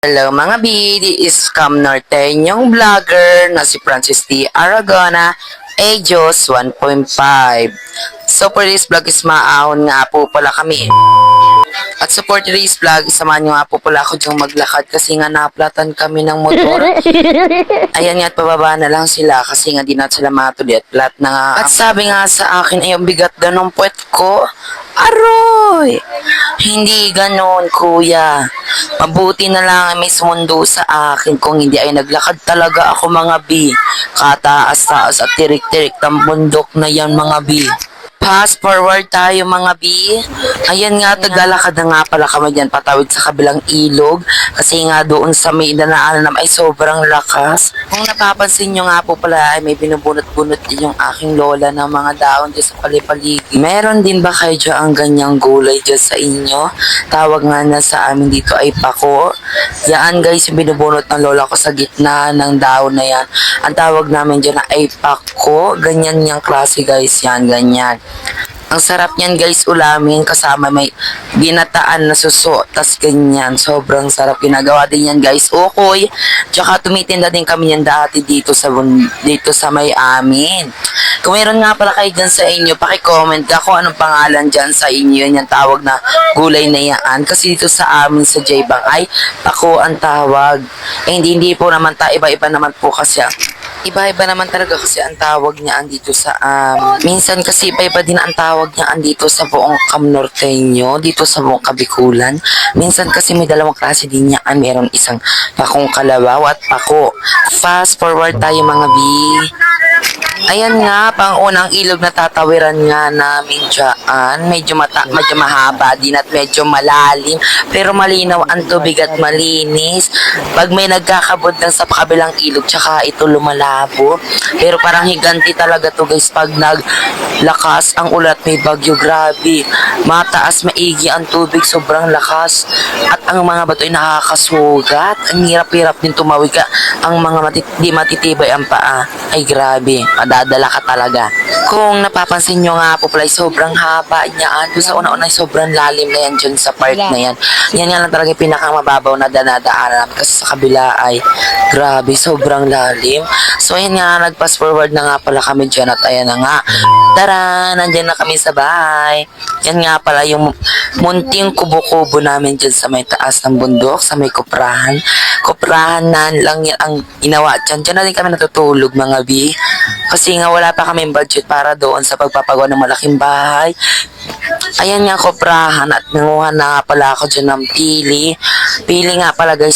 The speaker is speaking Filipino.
Hello mga B, this is Cam Norteñong vlogger na si Francis T. Aragona, Ajos 1.5. So for this vlog is maahon nga po pala kami. At so for today's vlog, samahan nyo nga po pala ako diyang maglakad kasi nga naplatan kami ng motor. Ayan nga at pababa na lang sila kasi nga di na sila matuli at flat na nga. At sabi nga sa akin ay ang bigat daw ng puwet ko. Aroy! Hindi ganon kuya. Mabuti na lang may sumundo sa akin kung hindi ay naglakad talaga ako mga B. Kataas-taas at tirik-tirik ng bundok na yan mga B. Fast forward tayo mga B. Ayan nga, naglalakad na nga pala kami dyan patawid sa kabilang ilog. Kasi nga doon sa may danaanan naman ay sobrang lakas. Kung napapansin nyo nga po pala ay may binubunot-bunot din yung aking lola ng mga daon dyan sa palipaligid. Meron din ba kayo dyan ang ganyang gulay dyan sa inyo? Tawag nga na sa amin dito ay pako. Yan guys, yung binubunot ng lola ko sa gitna ng daon na yan. Ang tawag namin dyan ay pako. Ganyan yung klase guys, yan, ganyan. Ang sarap niyan guys ulamin kasama may binataan na suso tas ganyan. Sobrang sarap ginagawa din yan guys. Okoy. Tsaka tumitinda din kami yan dati dito sa may amin. Kung meron nga pala kayo dyan sa inyo, paki-comment ka kung anong pangalan dyan sa inyo. Yan yung tawag na gulay na yan. Kasi dito sa amin sa J-Bang ay pako ang tawag. Eh hindi po naman iba-iba naman po kasi iba-iba naman talaga kasi ang tawag niya andito sa minsan kasi iba-iba din ang tawag niya andito sa buong Cam Norteño, dito sa buong Kabikulan. Minsan kasi may dalawang klase din niya. Meron isang pakong kalabaw at pako. Fast forward tayo mga B. Ayan nga, pangunang ilog na tatawiran nga namin dyan. Medyo mahaba din at medyo malalim. Pero malinaw ang tubig at malinis. Pag may nagkakabod ng sa kabilang ilog, tsaka ito lumalabo. Pero parang higanti talaga to guys pag naglakas ang ulat may bagyo. Grabe. Mataas maigi ang tubig, sobrang lakas. At ang mga bato ay nakakasugat. Ang hirap-hirap din tumawid ka. Ang mga di matitibay ang paa. Ay grabe. Madadala ka talaga. Kung napapansin nyo nga po pala, sobrang haba niya. Doon sa una-una, sobrang lalim na yan dyan sa part na yan. Yan nga lang talaga yung pinakamababaw na danadaanan. Kasi sa kabila ay grabe, sobrang lalim. So ayan nga, nag-fast forward na nga pala kami dyan at ayan na nga. Tara, nandyan na kami sa bahay. Yan nga pala yung munting kubo-kubo namin dyan sa may taas ng bundok, sa may kuprahan. Kuprahan na lang yan ang ginawa dyan. Dyan na rin kami natutulog mga B. Kasi nga wala pa kami budget para doon sa pagpapagawa ng malaking bahay. Ayan nga kuprahan at nanguha na nga pala ako dyan ng pili. Pili nga pala guys